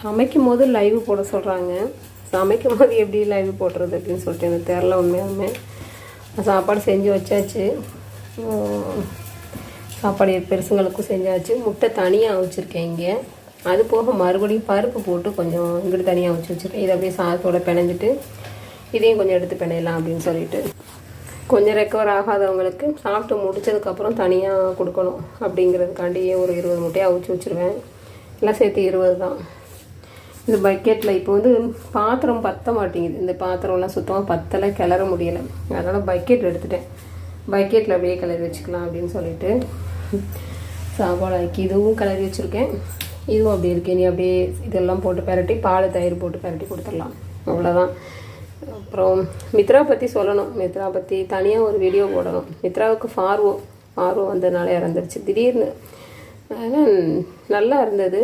சமைக்கும் போது லைவ் போட சொல்கிறாங்க. சமைக்கும் போது எப்படி லைவ் போடுறது அப்படின்னு சொல்லிட்டு எனக்கு தெரில. உண்மையாலுமே சாப்பாடு செஞ்சு வச்சாச்சு. சாப்பாடு பெருசுங்களுக்கும் செஞ்சாச்சு. முட்டை தனியாக வச்சுருக்கேன் இங்கே. அது போக மறுபடியும் பருப்பு போட்டு கொஞ்சம் இங்கிட்டு தனியாக வச்சுருக்கேன். இதை அப்படியே சாதத்தோடு பிணைஞ்சிட்டு இதையும் கொஞ்சம் எடுத்து பிணையலாம் அப்படின்னு சொல்லிட்டு, கொஞ்சம் ரெக்கவர் ஆகாதவங்களுக்கு சாப்பிட்டு முடித்ததுக்கப்புறம் தனியாக கொடுக்கணும் அப்படிங்கிறதுக்காண்டியே ஒரு 20 முட்டையாக அவிச்சு வச்சுருவேன். எல்லாம் சேர்த்து 20 தான். இந்த பக்கெட்டில் இப்போ வந்து பாத்திரம் பற்ற மாட்டேங்குது. இந்த பாத்திரம்லாம் சுத்தமாக பற்றலை, கிளற முடியலை. அதனால் பக்கெட் எடுத்துட்டேன். பக்கெட்டில் அப்படியே கிளறி வச்சுக்கலாம் அப்படின்னு சொல்லிட்டு சாப்பாடு ஆக்கி இதுவும் கிளறி வச்சுருக்கேன். இதுவும் அப்படி இருக்கு. நீ அப்படியே இதெல்லாம் போட்டு பரட்டி பால் தயிர் போட்டு பரட்டி கொடுத்துடலாம். அவ்வளோதான். அப்புறம் மித்ரா பற்றி சொல்லணும். மித்ரா பற்றி தனியாக ஒரு வீடியோ போடணும். மித்ராவுக்கு ஃபார்வோ வந்ததுனால இறந்துருச்சு திடீர்னு. அதனால் நல்லா இருந்தது.